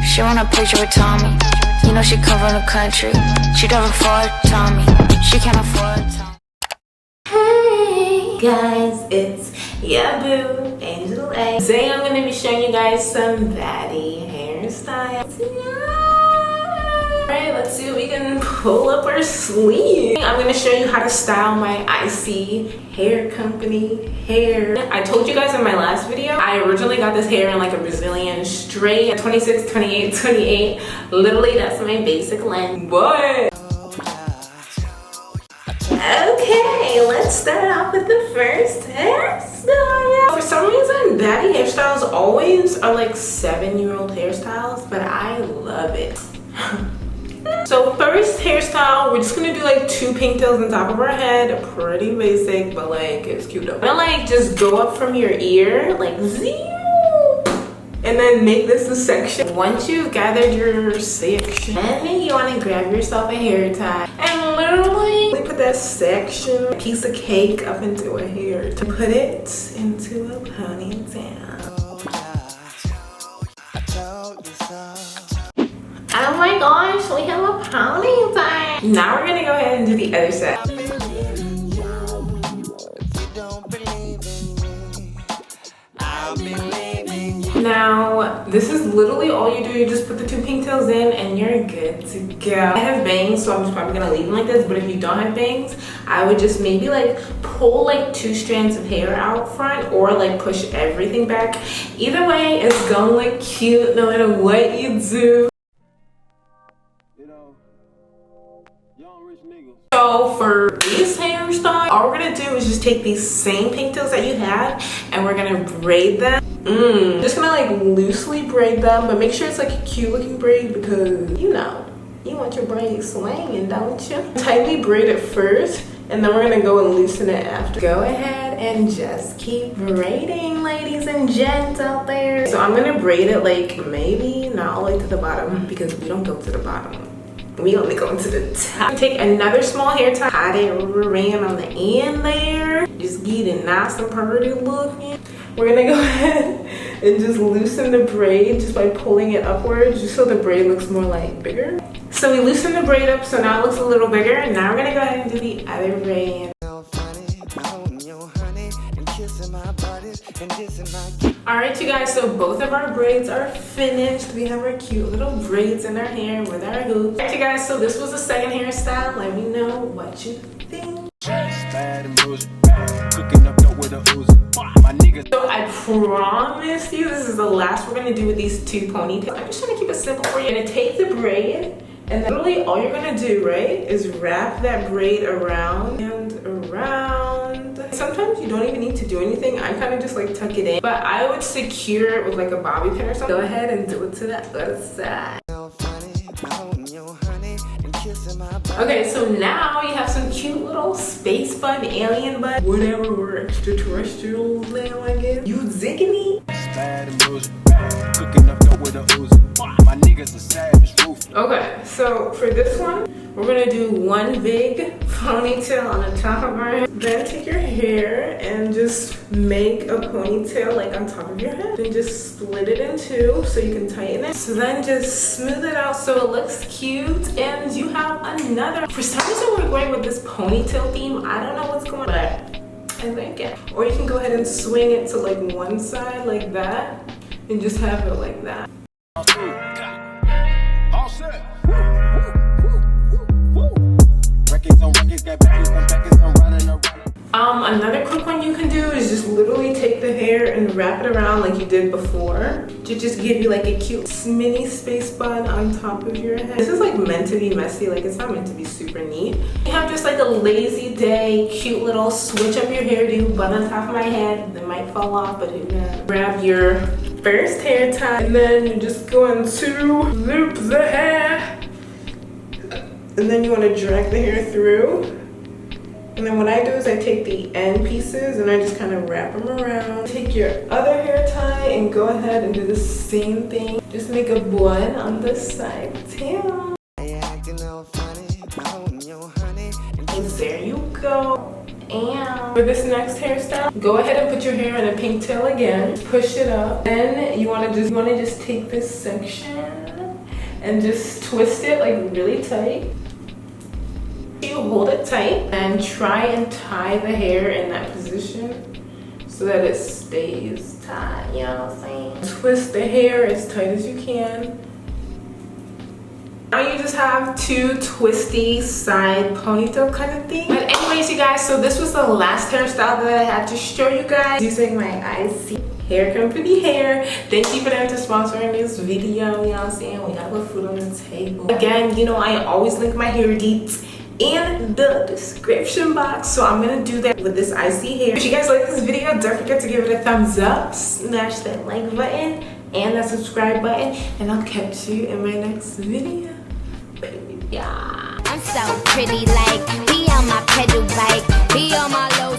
She want a picture with Tommy. You know she come from the country. She don't afford Tommy. She can't afford Tommy. Hey guys, it's your boo, Angel A. Today I'm going to be showing you guys some Baddie hairstyles. Alright, let's see what we can pull up our sleeve. I'm going to show you how to style my ISEE Hair Company hair. I told you guys in my last video, I originally got this hair in like a Brazilian straight 26, 28, 28. Literally, that's my basic length. But okay, let's start off with the first hairstyle. For some reason, Baddie hairstyles always are like 7-year-old hairstyles, but I love it. So first hairstyle, we're just gonna do like 2 pigtails on top of our head. Pretty basic, but like it's cute though. I'm gonna like just go up from your ear, like zero, and then make this a section. Once you've gathered your section, then you wanna grab yourself a hair tie and literally put that section, a piece of cake up into a hair to put it into a ponytail. Oh my gosh, we have a ponytail. Now we're gonna go ahead and do the other side. Now, this is literally all you do. You just put the 2 pigtails in and you're good to go. I have bangs, so I'm just probably gonna leave them like this, but if you don't have bangs, I would just maybe like pull like 2 strands of hair out front or like push everything back. Either way, it's gonna look cute no matter what you do. So for this hairstyle, all we're gonna do is just take these same pigtails that you have and we're gonna braid them. Just gonna like loosely braid them, but make sure it's like a cute looking braid because you know, you want your braid swinging, don't you? Tightly braid it first and then we're gonna go and loosen it after. Go ahead and just keep braiding, ladies and gents out there. So I'm gonna braid it like maybe not all the way to the bottom because we don't go to the bottom. We only go into the top. Take another small hair tie, tie it around on the end there. Just get it nice and pretty looking. We're gonna go ahead and just loosen the braid just by pulling it upwards, just so the braid looks more like bigger. So we loosen the braid up, so now it looks a little bigger. And now we're gonna go ahead and do the other braid. Alright you guys, so both of our braids are finished. We have our cute little braids in our hair with our hoops. Alright you guys, so this was the second hairstyle. Let me know what you think. So I promise you this is the last we're gonna do with these 2 ponytails. I'm just trying to keep it simple for you. You're gonna take the braid and then literally all you're gonna do, right, is wrap that braid around and around. Sometimes you don't even need to do anything. I kind of just like tuck it in, but I would secure it with like a bobby pin or something. Go ahead and do it to that other side. Okay, so now you have some cute little space bun, alien bun, whatever, we're extraterrestrials now, I guess. You zigging Okay, so for this one, we're gonna do 1 big ponytail on the top of our head. Then take your hair and just make a ponytail like on top of your head. Then just split it in 2 so you can tighten it. So then just smooth it out so it looks cute and you have another. For some reason we're going with this ponytail theme. I don't know what's going on, but I like it. Or you can go ahead and swing it to like one side like that and just have it like that. Another quick one you can do is just literally take the hair and wrap it around like you did before to just give you like a cute mini space bun on top of your head. This is like meant to be messy, like it's not meant to be super neat. You have just like a lazy day, cute little switch up your hairdo, bun on top of my head. It might fall off, but who knows. Grab your first hair tie and then you're just going to loop the hair. And then you want to drag the hair through. And then what I do is I take the end pieces and I just kind of wrap them around. Take your other hair tie and go ahead and do the same thing. Just make a bun on this side too. And there you go. And for this next hairstyle, go ahead and put your hair in a pigtail again. Push it up. Then you wanna just take this section and just twist it like really tight. You hold it tight and try and tie the hair in that position so that it stays tight, you know what I'm saying? Twist the hair as tight as you can. Now you just have two twisty side ponytail kind of thing. But anyways, you guys, so this was the last hairstyle that I had to show you guys using my ISEE Hair Company hair. Thank you for them to sponsoring this video, you know what I'm saying? We got the food on the table. Again, you know, I always link my hair deets in the description box, so I'm gonna do that with this ISEE hair. If you guys like this video, don't forget to give it a thumbs up, smash that like button and that subscribe button, and I'll catch you in my next video. Yeah. I'm so pretty, like, be on my pedal bike, be on my low